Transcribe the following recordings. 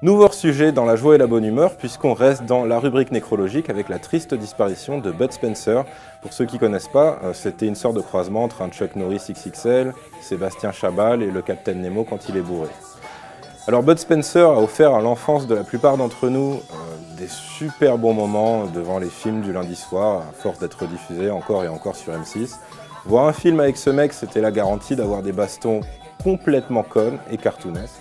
Nouveau sujet dans la joie et la bonne humeur, puisqu'on reste dans la rubrique nécrologique avec la triste disparition de Bud Spencer. Pour ceux qui ne connaissent pas, c'était une sorte de croisement entre un Chuck Norris XXL, Sébastien Chabal et le Capitaine Nemo quand il est bourré. Alors Bud Spencer a offert à l'enfance de la plupart d'entre nous des super bons moments devant les films du lundi soir, à force d'être diffusés encore et encore sur M6. Voir un film avec ce mec, c'était la garantie d'avoir des bastons complètement connes et cartoonesques.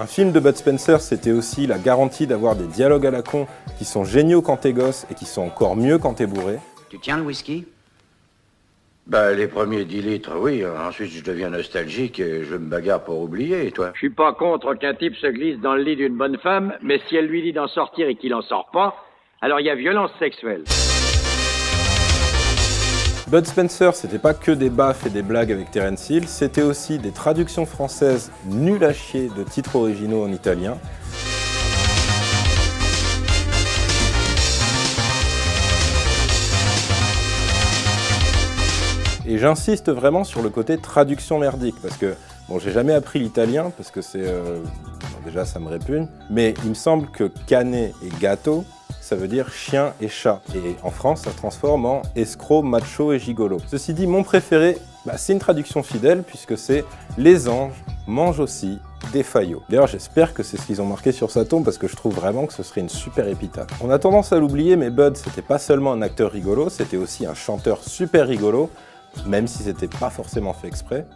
Un film de Bud Spencer, c'était aussi la garantie d'avoir des dialogues à la con qui sont géniaux quand t'es gosse et qui sont encore mieux quand t'es bourré. Tu tiens le whisky? Bah, les premiers 10 litres, oui. Ensuite, je deviens nostalgique et je me bagarre pour oublier, et toi? Je suis pas contre qu'un type se glisse dans le lit d'une bonne femme, mais si elle lui dit d'en sortir et qu'il en sort pas, alors il y a violence sexuelle. Bud Spencer, c'était pas que des baffes et des blagues avec Terence Hill, c'était aussi des traductions françaises nulles à chier de titres originaux en italien. Et j'insiste vraiment sur le côté traduction merdique, parce que, bon, j'ai jamais appris l'italien, parce que c'est... déjà, ça me répugne, mais il me semble que cane et gatto, ça veut dire chien et chat. Et en France, ça se transforme en escroc, macho et gigolo. Ceci dit, mon préféré, c'est une traduction fidèle, puisque c'est « Les anges mangent aussi des faillots ». D'ailleurs, j'espère que c'est ce qu'ils ont marqué sur sa tombe, parce que je trouve vraiment que ce serait une super épitaphe. On a tendance à l'oublier, mais Bud, c'était pas seulement un acteur rigolo, c'était aussi un chanteur super rigolo, même si c'était pas forcément fait exprès.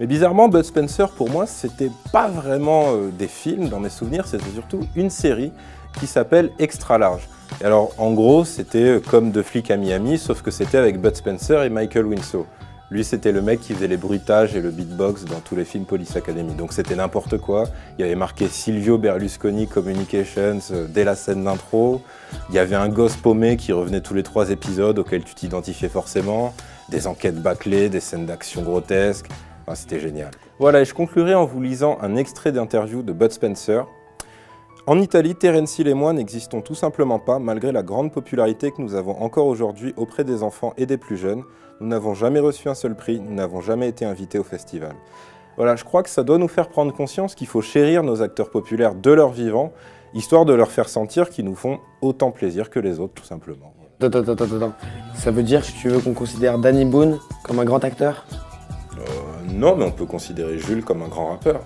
Mais bizarrement, Bud Spencer, pour moi, c'était pas vraiment des films dans mes souvenirs, c'était surtout une série qui s'appelle Extra Large. Et alors, en gros, c'était comme Deux flics à Miami, sauf que c'était avec Bud Spencer et Michael Winslow. Lui, c'était le mec qui faisait les bruitages et le beatbox dans tous les films Police Academy. Donc c'était n'importe quoi. Il y avait marqué Silvio Berlusconi Communications dès la scène d'intro. Il y avait un gosse paumé qui revenait tous les 3 épisodes auxquels tu t'identifiais forcément. Des enquêtes bâclées, des scènes d'action grotesques. Enfin, c'était génial. Voilà, et je conclurai en vous lisant un extrait d'interview de Bud Spencer. En Italie, Terence Hill et moi n'existons tout simplement pas, malgré la grande popularité que nous avons encore aujourd'hui auprès des enfants et des plus jeunes. Nous n'avons jamais reçu un seul prix, nous n'avons jamais été invités au festival. Voilà, je crois que ça doit nous faire prendre conscience qu'il faut chérir nos acteurs populaires de leur vivant, histoire de leur faire sentir qu'ils nous font autant plaisir que les autres, tout simplement. Attends. Ça veut dire que tu veux qu'on considère Danny Boone comme un grand acteur? Non, mais on peut considérer Jules comme un grand rappeur.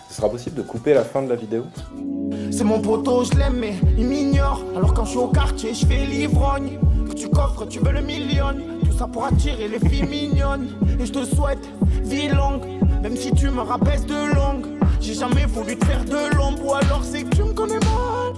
Ce sera possible de couper la fin de la vidéo? C'est mon poteau, je l'aime mais il m'ignore. Alors quand je suis au quartier, je fais l'ivrogne. Que tu coffres, tu veux le million. Tout ça pour attirer les filles mignonnes. Et je te souhaite vie longue, même si tu me rabaisses de longue. J'ai jamais voulu te faire de l'ombre, ou alors c'est que tu me connais mal.